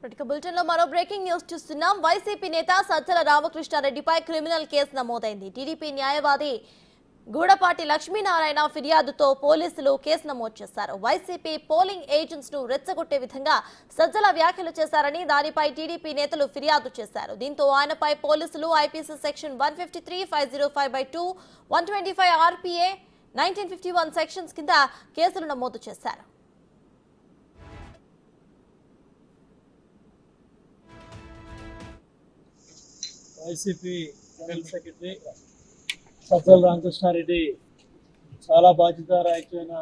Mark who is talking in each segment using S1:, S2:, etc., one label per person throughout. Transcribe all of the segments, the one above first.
S1: Bulletin లో మరో breaking news చూస్తున్నాం. వైసీపీ నేత సజ్జల రామకృష్ణారెడ్డిపై క్రిమినల్ కేసు నమోదైంది. టీడీపీ న్యాయవాది గూడపాటి లక్ష్మీనారాయణ ఫిర్యాదుతో పోలీసులు కేసు నమోదు చేశారు. వైసీపీ పోలింగ్ ఏజెంట్స్ ను రెచ్చగొట్టే విధంగా సజ్జల వ్యాఖ్యలు చేశారని దానిపై టీడీపీ నేతలు ఫిర్యాదు చేశారు. దీంతో ఆయనపై పోలీసులు ఐపీసీ సెక్షన్ 153, 505(2), 125 RPA, 1951 సెక్షన్స్ కింద కేసులు నమోదు చేశారు.
S2: YCP general secretary Sajjala Ramakrishna Reddy చాలా బాధ్యతారాహిత్యమైన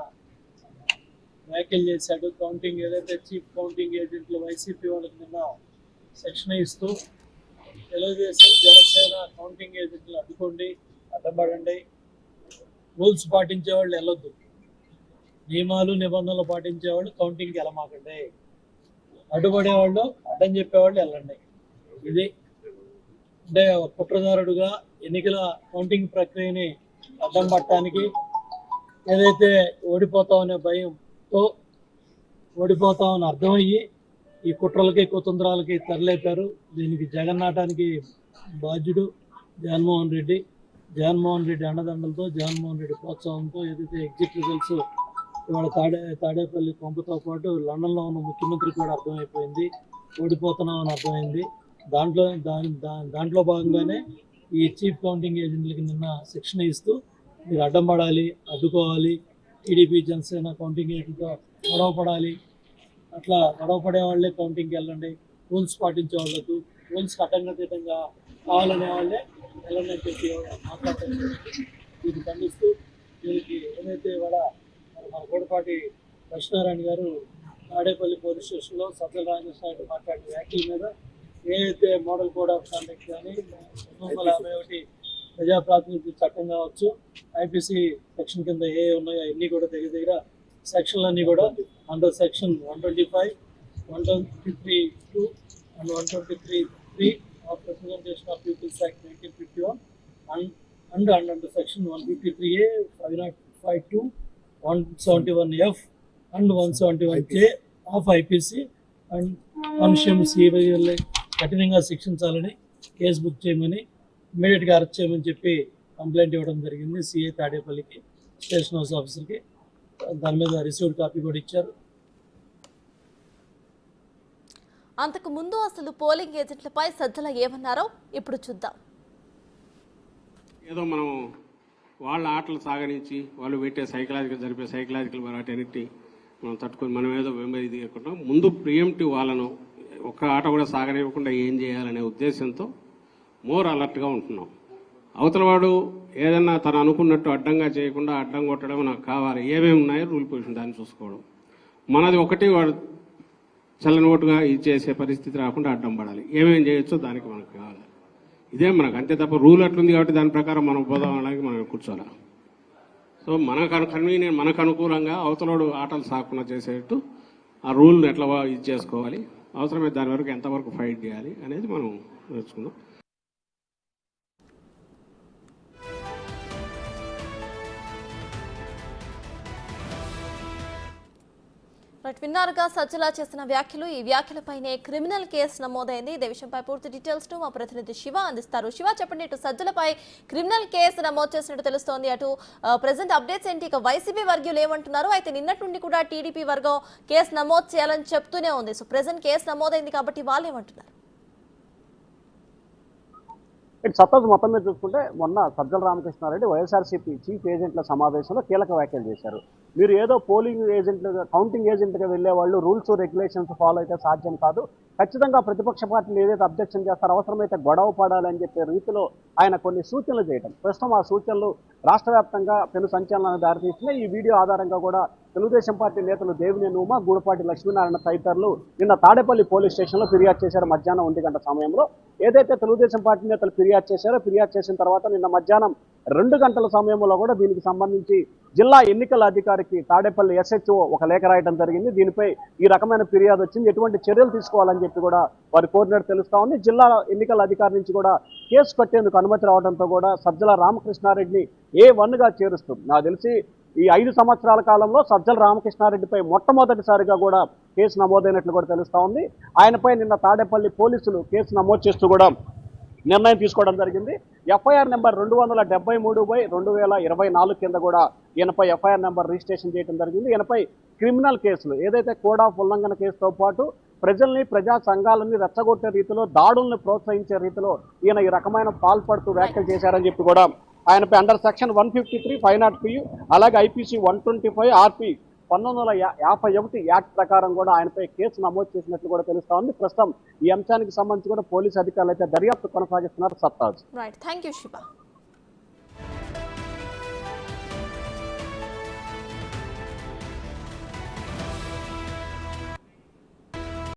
S2: వ్యాఖ్యలు చేశాడు. కౌంటింగ్ ఏదైతే చీఫ్ కౌంటింగ్ ఏజెంట్లు వైసీపీ వాళ్ళకి నిన్న శిక్షణ ఇస్తూ తెలుగుదేశం జనసేన కౌంటింగ్ ఏజెంట్లు అడ్డుకోండి, అడ్డపడండి, రూల్స్ పాటించేవాళ్ళు వెళ్ళొద్దు, నియమాలు నిబంధనలు పాటించేవాళ్ళు కౌంటింగ్కి వెళ్ళమాకండి, అడ్డుపడేవాళ్ళు అడ్డం చెప్పేవాళ్ళు వెళ్ళండి. ఇది అంటే కుట్రదారుడుగా ఎన్నికల కౌంటింగ్ ప్రక్రియని అడ్డం పట్టడానికి ఏదైతే ఓడిపోతామనే భయంతో ఓడిపోతామని అర్థమయ్యి ఈ కుట్రలకి కుతంత్రాలకి తెరలేపారు. దీనికి జగన్నాటానికి బాధ్యుడు జగన్మోహన్ రెడ్డి. జగన్మోహన్ రెడ్డి అండదండలతో, జగన్మోహన్ రెడ్డి ప్రోత్సాహంతో ఏదైతే ఎగ్జిట్ రిజల్ట్స్ ఇవాళ తాడేపల్లి కొంపతో పాటు లండన్లో ఉన్న ముఖ్యమంత్రి కూడా అర్థమైపోయింది, ఓడిపోతున్నామని అర్థమైంది. దాంట్లో భాగంగానే ఈ చీఫ్ కౌంటింగ్ ఏజెంట్లకి నిన్న శిక్షణ ఇస్తూ మీరు అడ్డం పడాలి, అడ్డుకోవాలి, టీడీపీ జనసేన కౌంటింగ్ ఏజెంట్తో గొడవ పడాలి, అట్లా గొడవ పడే వాళ్ళే కౌంటింగ్కి వెళ్ళండి, రూల్స్ పాటించే వాళ్ళకు, రూల్స్కి అడ్డంగా కావాలనే వాళ్ళే వెళ్ళండి అని చెప్పి మాట్లాడుతున్నారు. దీన్ని ఖండిస్తూ దీనికి ఏదైతే ఇవాళ మన గూడపాటి లక్ష్మీనారాయణ గారు తాడేపల్లి పోలీస్ స్టేషన్లో సజ్జల రామకృష్ణారెడ్డి మాట్లాడిన వ్యాఖ్యల మీద ఏదైతే మోడల్ కోడ్ ఆఫ్ కాండక్ట్ కానీ 351 ప్రజాప్రాతినిధ్య చట్టం కావచ్చు, ఐపీసీ సెక్షన్ కింద ఏ ఉన్నాయో అన్నీ కూడా దగ్గర సెక్షన్లన్నీ కూడా under section 125, 123(2) and 123(3) of Representation of People's Act 1951 and under section 153A, 505(2), 171F and 171J of IPC and CVL కఠినంగా శిక్షించాలని, కేసు బుక్ చేయమని, ఇమీడియట్గా అరెస్ట్ చేయమని చెప్పి కంప్లైంట్ ఇవ్వడం జరిగింది సిఐ తాడేపల్లికి, స్టేషన్ హౌస్ ఆఫీసర్కి. దాని మీద రిసీవ్డ్ కాపీ కూడా ఇచ్చారు.
S1: అంతకు ముందు అసలు పోలింగ్ ఏజెంట్లపై సజ్జల ఏమన్నారో ఇప్పుడు చూద్దాం.
S3: ఏదో మనం వాళ్ళ ఆటలు సాగనించి వాళ్ళు పెట్టే జరిపే సైకలాజికల్ వాటన్నిటి మనం తట్టుకొని మనం ఏదో వెంబడి దిగకుండా ముందు ప్రియంటివ్ వాళ్ళను ఒక్క ఆట కూడా సాగనివ్వకుండా ఏం చేయాలనే ఉద్దేశంతో మోర్ అలర్ట్గా ఉంటున్నాం. అవతలవాడు ఏదన్నా తను అనుకున్నట్టు అడ్డంగా చేయకుండా అడ్డం కొట్టడం నాకు కావాలి, ఏమేమి ఉన్నాయో రూల్ పొజిషన్ దాన్ని చూసుకోవడం, మనది ఒకటి వాడు చల్లని ఓటుగా ఇది చేసే పరిస్థితి రాకుండా అడ్డం పడాలి, ఏమేమి చేయొచ్చో దానికి మనకు కావాలి. ఇదే మనకు అంతే తప్ప రూల్ అట్లుంది కాబట్టి దాని ప్రకారం మనం పోదాం అనడానికి మనం కూర్చోాలి. సో మనకు అనుకూలంగా అవతలోడు ఆటలు సాకుండా చేసేట్టు ఆ రూల్ని ఎట్లా ఇది చేసుకోవాలి, అవసరమైతే దాని వరకు ఎంతవరకు ఫైట్ చేయాలి అనేది మనం నేర్చుకుందాం.
S1: విన్నారుగా సజ్జల చేసిన వ్యాఖ్యలు. ఈ వ్యాఖ్యలపైనే క్రిమినల్ కేసు నమోదైంది. ఇదే విషయంపై పూర్తి డీటెయిల్స్ ను మా ప్రతినిధి శివ అందిస్తారు. శివ, చెప్పండి, ఇటు సజ్జలపై క్రిమినల్ కేసు నమోదు చేసినట్టు తెలుస్తోంది, అటు ప్రెసెంట్ అప్డేట్స్ ఏంటి? ఇక వైసీపీ వర్గీయులు ఏమంటున్నారు? అయితే నిన్నటి నుండి కూడా టీడీపీ వర్గం కేసు నమోదు చేయాలని చెప్తూనే ఉంది. సో ప్రెసెంట్ కేసు నమోదైంది కాబట్టి వాళ్ళు ఏమంటున్నారు?
S4: సత్తజ్ మొత్తం మీద చూసుకుంటే మొన్న సజ్జల రామకృష్ణారెడ్డి వైఎస్ఆర్సీపీ చీఫ్ ఏజెంట్ల సమావేశంలో కీలక వ్యాఖ్యలు చేశారు. మీరు ఏదో పోలింగ్ ఏజెంట్లుగా, కౌంటింగ్ ఏజెంట్గా వెళ్ళే వాళ్ళు రూల్స్ రెగ్యులేషన్స్ ఫాలో అయితే సాధ్యం కాదు, ఖచ్చితంగా ప్రతిపక్ష పార్టీలు ఏదైతే అబ్జెక్షన్ చేస్తారో అవసరమైతే గొడవ పడాలని చెప్పే రీతిలో ఆయన కొన్ని సూచనలు చేయడం, ప్రస్తుతం ఆ సూచనలు రాష్ట్ర వ్యాప్తంగా పెను సంచలనానికి దారితీస్తున్నాయి. ఈ వీడియో ఆధారంగా కూడా తెలుగుదేశం పార్టీ నేతలు దేవినేని ఉమ, గూడపాటి లక్ష్మీనారాయణ తదితరులు నిన్న తాడేపల్లి పోలీస్ స్టేషన్లో ఫిర్యాదు చేశారు. మధ్యాహ్నం 1 గంట సమయంలో ఏదైతే తెలుగుదేశం పార్టీ నేతలు ఫిర్యాదు చేశారో, ఫిర్యాదు చేసిన తర్వాత నిన్న మధ్యాహ్నం 2 గంటల సమయంలో కూడా దీనికి సంబంధించి జిల్లా ఎన్నికల అధికారికి తాడేపల్లి SHO ఒక లేఖ రాయడం జరిగింది. దీనిపై ఈ రకమైన ఫిర్యాదు వచ్చింది, ఎటువంటి చర్యలు తీసుకోవాలని చెప్పి కూడా వారి కోరినట్టు తెలుస్తా ఉంది. జిల్లా ఎన్నికల అధికారి నుంచి కూడా కేసు కట్టేందుకు అనుమతి రావడంతో కూడా సజ్జల రామకృష్ణారెడ్డిని A1గా చేరుస్తుంది. నాకు తెలిసి ఈ 5 సంవత్సరాల కాలంలో సజ్జల రామకృష్ణారెడ్డిపై మొట్టమొదటిసారిగా కూడా కేసు నమోదైనట్లు కూడా తెలుస్తా ఉంది. ఆయనపై నిన్న తాడేపల్లి పోలీసులు కేసు నమోదు చేస్తూ కూడా నిర్ణయం తీసుకోవడం జరిగింది. ఎఫ్ఐఆర్ నెంబర్ 273/2024 కింద కూడా ఈయనపై ఎఫ్ఐఆర్ నెంబర్ రిజిస్ట్రేషన్ చేయడం జరిగింది. ఈయనపై క్రిమినల్ కేసులు ఏదైతే కోడ్ ఆఫ్ ఉల్లంఘన కేసుతో పాటు ప్రజల్ని ప్రజా సంఘాలని రెచ్చగొట్టే రీతిలో దాడుల్ని ప్రోత్సహించే రీతిలో ఈయన ఈ రకమైన పాల్పడుతూ వ్యాఖ్యలు చేశారని చెప్పి కూడా ఆయనపై అండర్ సెక్షన్ 153 503 అలాగే ఐపీసీ 125 ఆర్పీ 1951 యాక్ట్ ప్రకారం కూడా ఆయనపై కేసు నమోదు చేసినట్లు కూడా తెలుస్తా ఉంది. ప్రస్తుతం ఈ అంశానికి సంబంధించి కూడా పోలీసు అధికారులు అయితే దర్యాప్తు కొనసాగిస్తున్నారు. సత్తాజ్.
S1: Right, thank you Shiva.